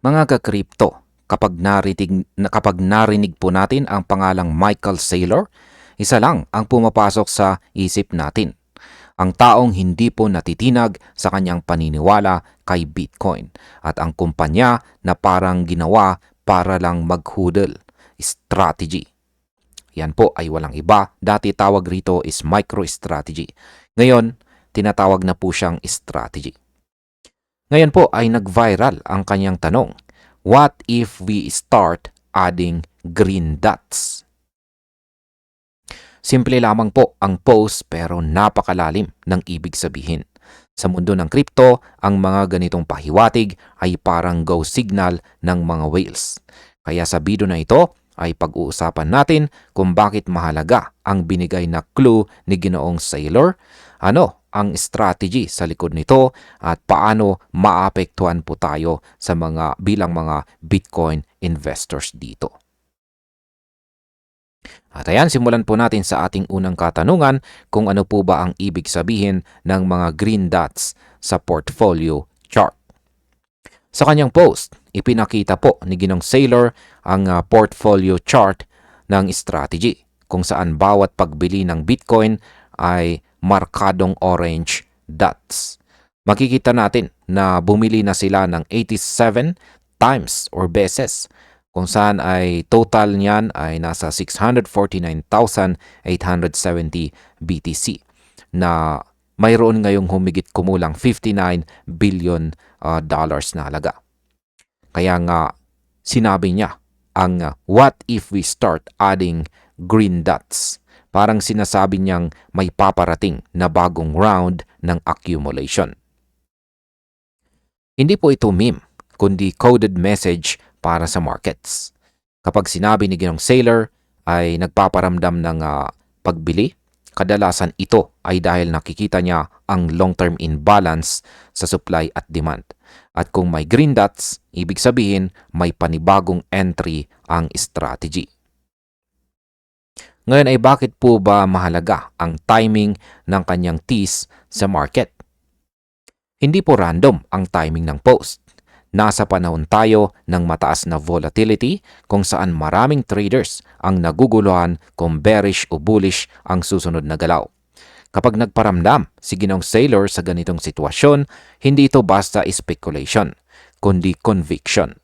Mga ka-crypto, kapag narinig po natin ang pangalang Michael Saylor, isa lang ang pumapasok sa isip natin. Ang taong hindi po natitinag sa kanyang paniniwala kay Bitcoin at ang kumpanya na parang ginawa para lang maghudol, strategy. Yan po ay walang iba. Dati tawag rito is MicroStrategy. Ngayon, tinatawag na po siyang strategy. Ngayon po ay nag-viral ang kanyang tanong, what if we start adding green dots? Simple lamang po ang post pero napakalalim ng ibig sabihin. Sa mundo ng crypto, ang mga ganitong pahiwatig ay parang go signal ng mga whales. Kaya sa video na ito ay pag-uusapan natin kung bakit mahalaga ang binigay na clue ni Ginoong Saylor, ano ang strategy sa likod nito at paano maapektuhan po tayo sa bilang mga Bitcoin investors dito. At ayan, simulan po natin sa ating unang katanungan kung ano po ba ang ibig sabihin ng mga green dots sa portfolio chart. Sa kanyang post, ipinakita po ni Ginong Saylor ang portfolio chart ng strategy kung saan bawat pagbili ng Bitcoin ay markadong orange dots. Makikita natin na bumili na sila ng 87 times or beses kung saan ay total niyan ay nasa 649,870 BTC na mayroon ngayong humigit kumulang 59 billion dollars na halaga. Kaya nga sinabi niya ang what if we start adding green dots? Parang sinasabi niyang may paparating na bagong round ng accumulation. Hindi po ito meme, kundi coded message para sa markets. Kapag sinabi ni Ginong Saylor ay nagpaparamdam ng pagbili, kadalasan ito ay dahil nakikita niya ang long-term imbalance sa supply at demand. At kung may green dots, ibig sabihin may panibagong entry ang strategy. Ngayon ay bakit po ba mahalaga ang timing ng kanyang tease sa market? Hindi po random ang timing ng post. Nasa panahon tayo ng mataas na volatility kung saan maraming traders ang naguguluhan kung bearish o bullish ang susunod na galaw. Kapag nagparamdam si Ginong Saylor sa ganitong sitwasyon, hindi ito basta speculation, kundi conviction.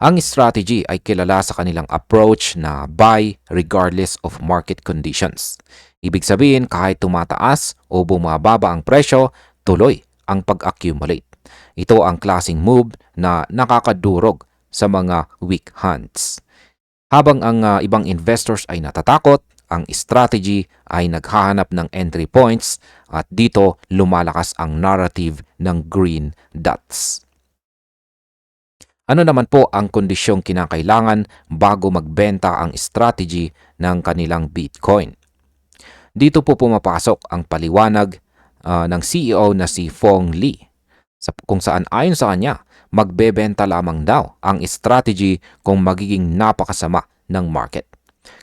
Ang strategy ay kilala sa kanilang approach na buy regardless of market conditions. Ibig sabihin kahit tumataas o bumababa ang presyo, tuloy ang pag-accumulate. Ito ang klaseng move na nakakadurog sa mga weak hands. Habang ang ibang investors ay natatakot, ang strategy ay naghahanap ng entry points at dito lumalakas ang narrative ng green dots. Ano naman po ang kondisyong kinakailangan bago magbenta ang strategy ng kanilang Bitcoin? Dito po pumapasok ang paliwanag ng CEO na si Phong Le, kung saan ayon sa kanya, magbebenta lamang daw ang strategy kung magiging napakasama ng market.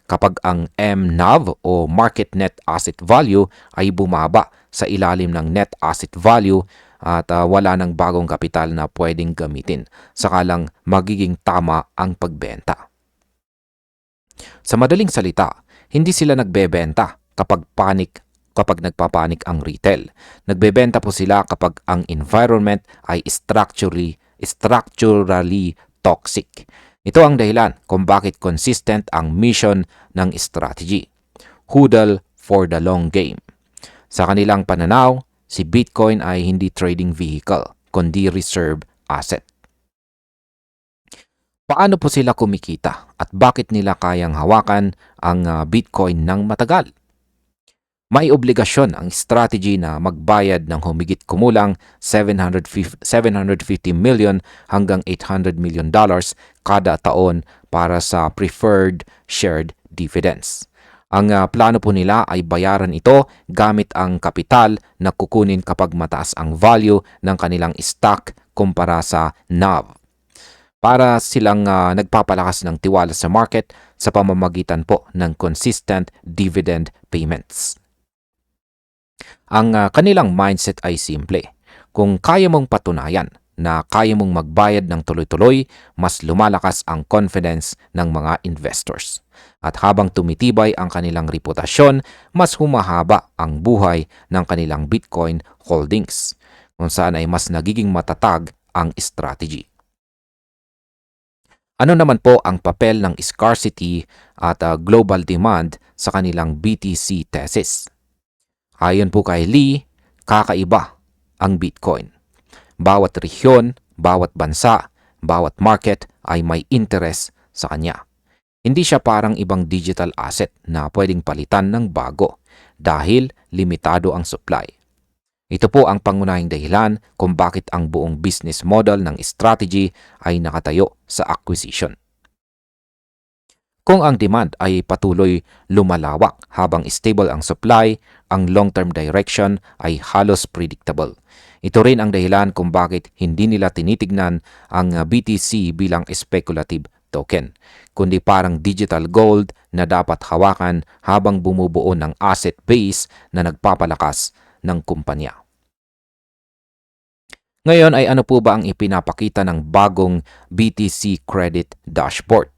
Kapag ang MNAV o Market Net Asset Value ay bumaba sa ilalim ng Net Asset Value at wala ng bagong kapital na pwedeng gamitin, saka lang magiging tama ang pagbenta. Sa madaling salita, hindi sila nagbebenta kapag nagpapanik ang retail. Nagbebenta po sila kapag ang environment ay structurally toxic. Ito ang dahilan kung bakit consistent ang mission ng strategy. Hodl for the long game. Sa kanilang pananaw, si Bitcoin ay hindi trading vehicle, kundi reserve asset. Paano po sila kumikita at bakit nila kayang hawakan ang Bitcoin ng matagal? May obligasyon ang strategy na magbayad ng humigit kumulang 750 million hanggang 800 million dollars kada taon para sa preferred shared dividends. Ang plano po nila ay bayaran ito gamit ang kapital na kukunin kapag mataas ang value ng kanilang stock kumpara sa NAV. Para silang nagpapalakas ng tiwala sa market sa pamamagitan po ng consistent dividend payments. Ang kanilang mindset ay simple. Kung kaya mong patunayan na kaya mong magbayad ng tuloy-tuloy, mas lumalakas ang confidence ng mga investors. At habang tumitibay ang kanilang reputasyon, mas humahaba ang buhay ng kanilang Bitcoin holdings, kung saan ay mas nagiging matatag ang strategy. Ano naman po ang papel ng scarcity at global demand sa kanilang BTC thesis? Ayon po kay Lee, kakaiba ang Bitcoin. Bawat rehiyon, bawat bansa, bawat market ay may interest sa kanya. Hindi siya parang ibang digital asset na pwedeng palitan ng bago dahil limitado ang supply. Ito po ang pangunahing dahilan kung bakit ang buong business model ng strategy ay nakatayo sa acquisition. Kung ang demand ay patuloy lumalawak habang stable ang supply, ang long-term direction ay halos predictable. Ito rin ang dahilan kung bakit hindi nila tinitignan ang BTC bilang speculative token, kundi parang digital gold na dapat hawakan habang bumubuo ng asset base na nagpapalakas ng kumpanya. Ngayon ay ano po ba ang ipinapakita ng bagong BTC Credit Dashboard?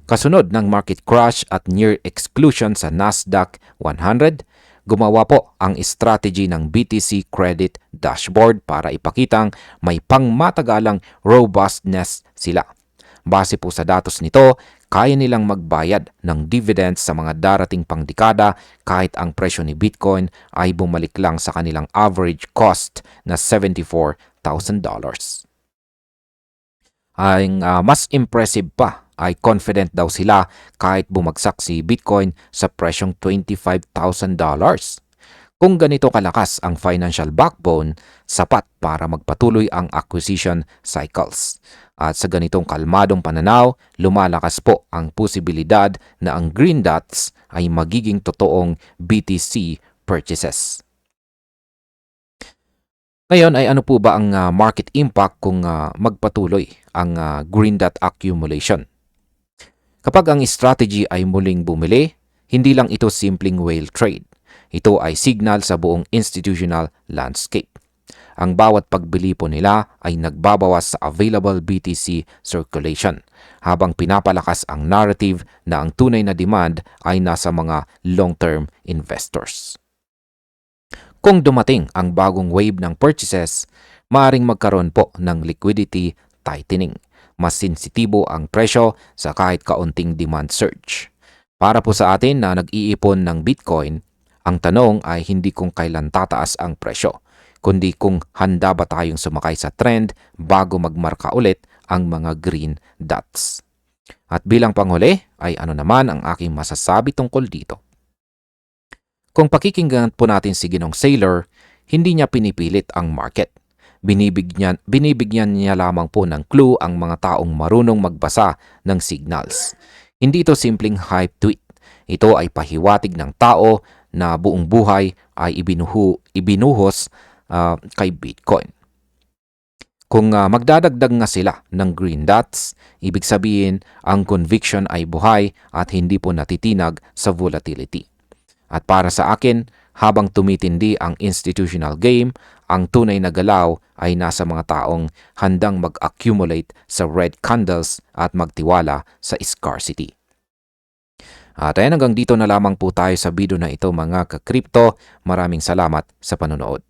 Kasunod ng market crash at near exclusion sa Nasdaq 100, gumawa po ang strategy ng BTC Credit Dashboard para ipakitang may pangmatagalang robustness sila. Base po sa datos nito, kaya nilang magbayad ng dividends sa mga darating pang dekada kahit ang presyo ni Bitcoin ay bumalik lang sa kanilang average cost na $74,000. Ang mas impressive pa ay confident daw sila kahit bumagsak si Bitcoin sa presyong $25,000. Kung ganito kalakas ang financial backbone, sapat para magpatuloy ang acquisition cycles. At sa ganitong kalmadong pananaw, lumalakas po ang posibilidad na ang green dots ay magiging totoong BTC purchases. Ngayon ay ano po ba ang market impact kung magpatuloy ang green dot accumulation? Kapag ang strategy ay muling bumili, hindi lang ito simpleng whale trade. Ito ay signal sa buong institutional landscape. Ang bawat pagbili po nila ay nagbabawas sa available BTC circulation, habang pinapalakas ang narrative na ang tunay na demand ay nasa mga long-term investors. Kung dumating ang bagong wave ng purchases, maaaring magkaroon po ng liquidity tightening. Mas sensitibo ang presyo sa kahit kaunting demand surge. Para po sa atin na nag-iipon ng Bitcoin, ang tanong ay hindi kung kailan tataas ang presyo, kundi kung handa ba tayong sumakay sa trend bago magmarka ulit ang mga green dots. At bilang panghuli ay ano naman ang aking masasabi tungkol dito. Kung pakikinggan po natin si Ginong Saylor, hindi niya pinipilit ang market. Binibigyan niya lamang po ng clue ang mga taong marunong magbasa ng signals. Hindi ito simpleng hype tweet. Ito ay pahiwatig ng tao na buong buhay ay ibinuhos kay Bitcoin. Kung magdadagdag nga sila ng green dots, ibig sabihin ang conviction ay buhay at hindi po natitinag sa volatility. At para sa akin, habang tumitindi ang institutional game, ang tunay na galaw ay nasa mga taong handang mag-accumulate sa red candles at magtiwala sa scarcity. At ayan, hanggang dito na lamang po tayo sa video na ito mga ka-crypto. Maraming salamat sa panonood.